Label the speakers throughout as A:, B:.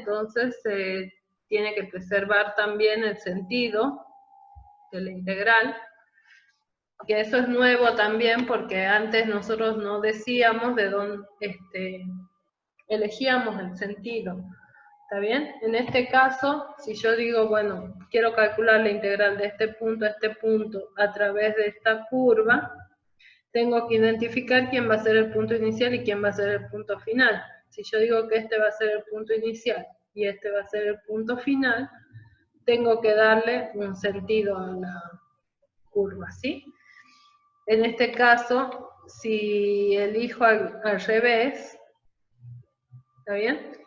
A: entonces se tiene que preservar también el sentido de la integral, que eso es nuevo también porque antes nosotros no decíamos de dónde elegíamos el sentido. ¿Está bien? En este caso, si yo digo, bueno, quiero calcular la integral de este punto a este punto a través de esta curva, tengo que identificar quién va a ser el punto inicial y quién va a ser el punto final. Si yo digo que este va a ser el punto inicial y este va a ser el punto final, tengo que darle un sentido a la curva, ¿sí? En este caso, si elijo al revés, ¿está bien?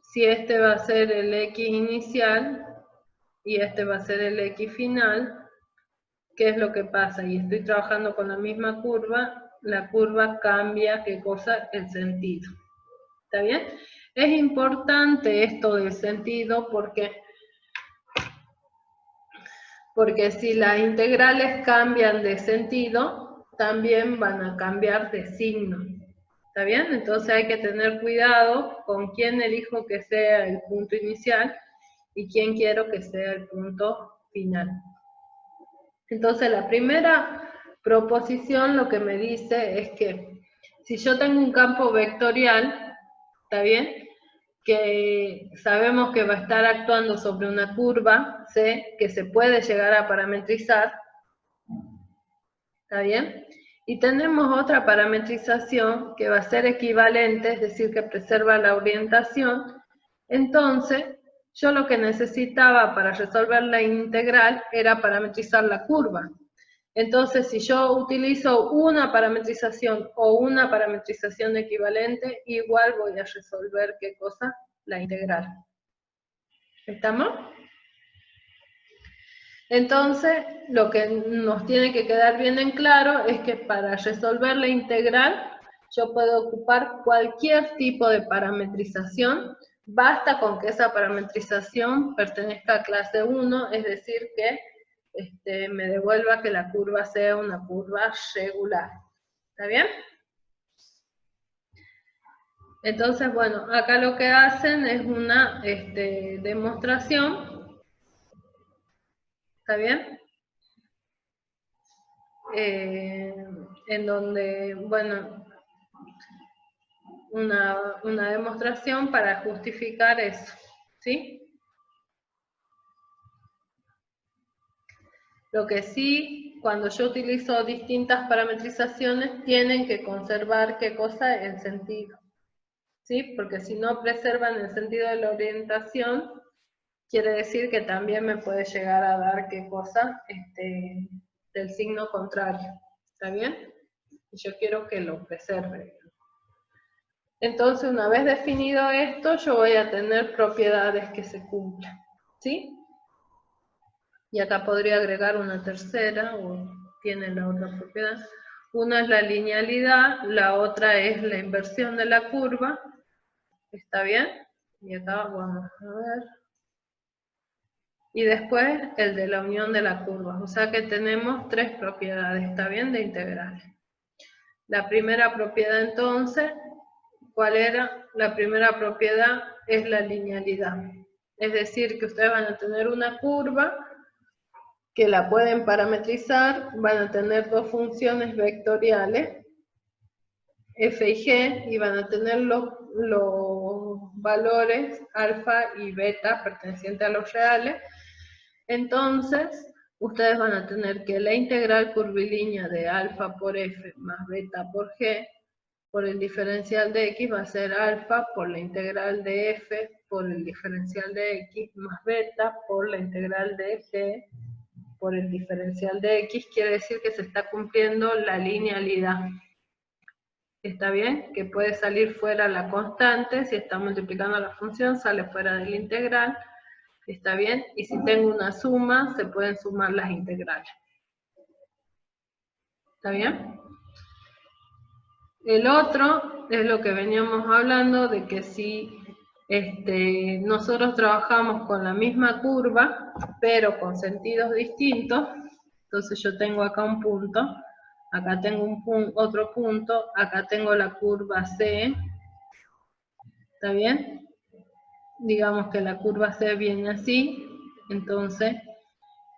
A: Si este va a ser el X inicial y este va a ser el X final, ¿qué es lo que pasa? Y estoy trabajando con la misma curva, la curva cambia, ¿qué cosa? El sentido. ¿Está bien? Es importante esto del sentido porque si las integrales cambian de sentido, también van a cambiar de signo. ¿Está bien? Entonces hay que tener cuidado con quién elijo que sea el punto inicial y quién quiero que sea el punto final. Entonces la primera proposición lo que me dice es que si yo tengo un campo vectorial, ¿está bien? Que sabemos que va a estar actuando sobre una curva, C, que se puede llegar a parametrizar, ¿está bien? Y tenemos otra parametrización que va a ser equivalente, es decir, que preserva la orientación. Entonces, yo lo que necesitaba para resolver la integral era parametrizar la curva. Entonces, si yo utilizo una parametrización o una parametrización equivalente, igual voy a resolver, ¿qué cosa? La integral. ¿Estamos? Entonces, lo que nos tiene que quedar bien en claro es que para resolver la integral, yo puedo ocupar cualquier tipo de parametrización, basta con que esa parametrización pertenezca a clase 1, es decir, que me devuelva que la curva sea una curva regular. ¿Está bien? Entonces, bueno, acá lo que hacen es una demostración. ¿Está bien? En donde, bueno, una demostración para justificar eso, ¿sí? Lo que sí, cuando yo utilizo distintas parametrizaciones, tienen que conservar, ¿qué cosa? El sentido, ¿sí? Porque si no preservan el sentido de la orientación, quiere decir que también me puede llegar a dar, ¿qué cosa? Del signo contrario, ¿está bien? Y yo quiero que lo preserve. Entonces, una vez definido esto, yo voy a tener propiedades que se cumplan, ¿sí? Y acá podría agregar una tercera, o tiene la otra propiedad. Una es la linealidad, la otra es la inversión de la curva, ¿está bien? Y acá vamos a ver. Y después el de la unión de la curva, o sea que tenemos tres propiedades, ¿está bien? De integrales. La primera propiedad entonces, ¿cuál era? La primera propiedad es la linealidad. Es decir, que ustedes van a tener una curva que la pueden parametrizar, van a tener dos funciones vectoriales, f y g, y van a tener los valores alfa y beta pertenecientes a los reales. Entonces, ustedes van a tener que la integral curvilínea de alfa por f más beta por g por el diferencial de x va a ser alfa por la integral de f por el diferencial de x más beta por la integral de g por el diferencial de x, quiere decir que se está cumpliendo la linealidad. ¿Está bien? Que puede salir fuera la constante, si está multiplicando la función, sale fuera de la integral. ¿Está bien? Y si tengo una suma, se pueden sumar las integrales. ¿Está bien? El otro es lo que veníamos hablando, de que si nosotros trabajamos con la misma curva, pero con sentidos distintos, entonces yo tengo acá un punto, acá tengo otro punto, acá tengo la curva C, ¿está bien? digamos que la curva C viene así, entonces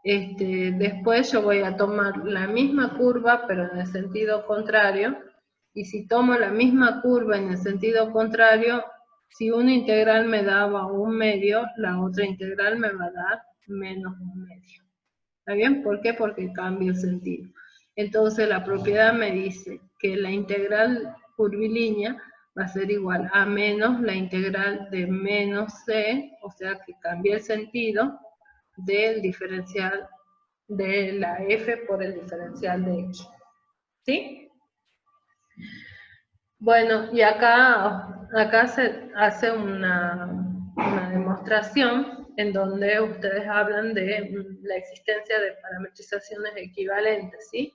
A: después yo voy a tomar la misma curva pero en el sentido contrario, y si tomo la misma curva en el sentido contrario, si una integral me daba 1/2, la otra integral me va a dar menos 1/2. ¿Está bien? ¿Por qué? Porque cambia el sentido. Entonces la propiedad me dice que la integral curvilínea va a ser igual a menos la integral de menos c, o sea que cambia el sentido del diferencial de la f por el diferencial de x. ¿Sí? Bueno, y acá se hace una demostración en donde ustedes hablan de la existencia de parametrizaciones equivalentes, ¿sí?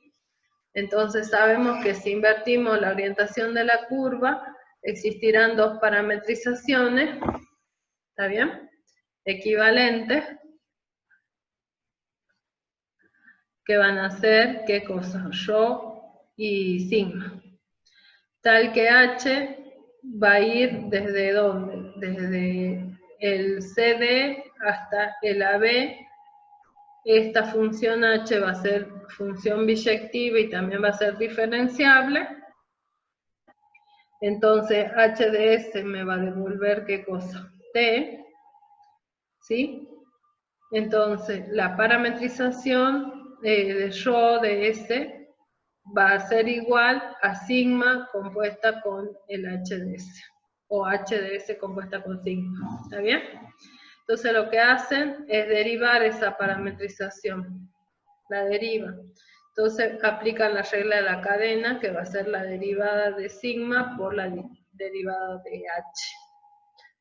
A: Entonces sabemos que si invertimos la orientación de la curva, existirán dos parametrizaciones, ¿está bien? Equivalentes, que van a ser, ¿qué cosa? Rho y sigma. Tal que h va a ir desde ¿dónde? Desde el CD hasta el AB. Esta función h va a ser función biyectiva y también va a ser diferenciable. Entonces h de s me va a devolver ¿qué cosa? T. ¿Sí? Entonces la parametrización de rho de s va a ser igual a sigma compuesta con el h de s, o h de s compuesta con sigma. ¿Está bien? Entonces lo que hacen es derivar esa parametrización. La deriva. Entonces aplican la regla de la cadena, que va a ser la derivada de sigma por la derivada de h.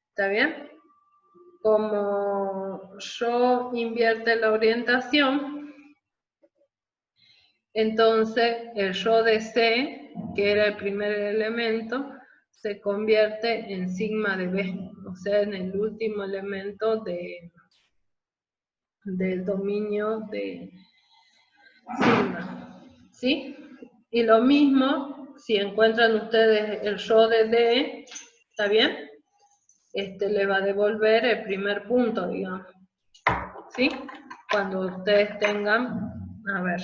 A: ¿Está bien? Como yo invierte la orientación, entonces el rho de C, que era el primer elemento, se convierte en sigma de B, o sea, en el último elemento del dominio de sigma. ¿Sí? Y lo mismo, si encuentran ustedes el rho de D, ¿está bien? Le va a devolver el primer punto, digamos. ¿Sí? Cuando ustedes tengan, a ver,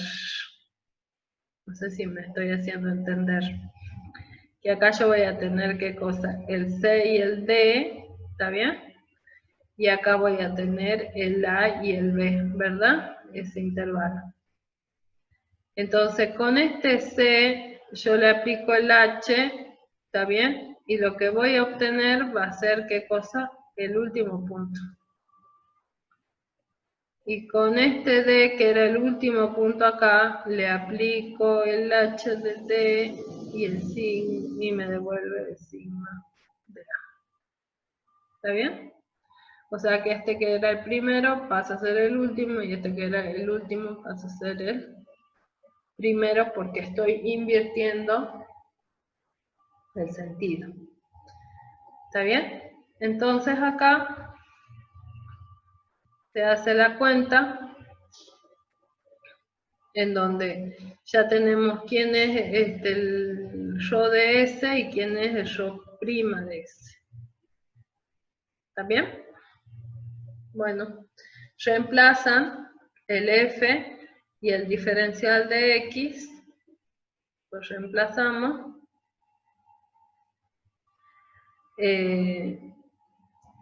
A: no sé si me estoy haciendo entender, que acá yo voy a tener, ¿qué cosa? El C y el D, ¿está bien? Y acá voy a tener el A y el B, ¿verdad? Ese intervalo. Entonces con este C yo le aplico el H, ¿está bien? Y lo que voy a obtener va a ser, ¿qué cosa? El último punto. Y con este D, que era el último punto acá, le aplico el H de D y el sigma, y me devuelve el sigma de A. ¿Está bien? O sea que este que era el primero pasa a ser el último, y este que era el último pasa a ser el primero, porque estoy invirtiendo el sentido. ¿Está bien? Entonces acá se hace la cuenta en donde ya tenemos quién es el rho de S y quién es el rho prima de S. ¿Está bien? Bueno, reemplazan el F y el diferencial de X, lo reemplazamos,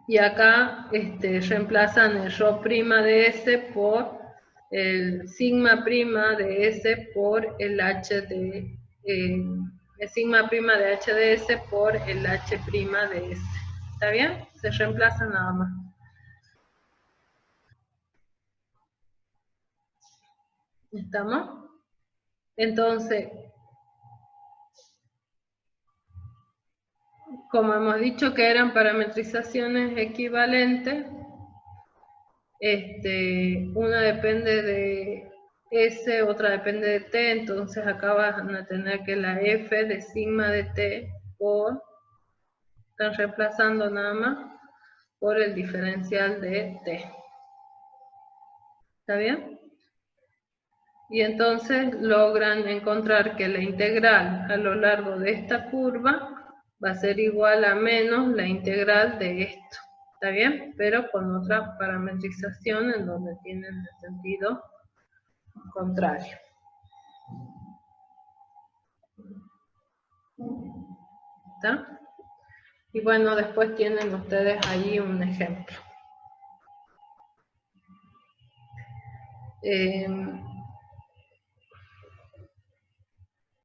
A: y acá reemplazan el rho prima de S por el sigma prima de S por el H de el sigma prima de H de S por el H prima de S. ¿Está bien? Se reemplaza nada más. ¿Estamos? Entonces, como hemos dicho que eran parametrizaciones equivalentes, una depende de S, otra depende de T, entonces acá van a tener que la F de sigma de T por, están reemplazando nada más, por el diferencial de T. ¿Está bien? Y entonces logran encontrar que la integral a lo largo de esta curva va a ser igual a menos la integral de esto. ¿Está bien? Pero con otra parametrización en donde tienen el sentido contrario. ¿Está? Y bueno, después tienen ustedes ahí un ejemplo.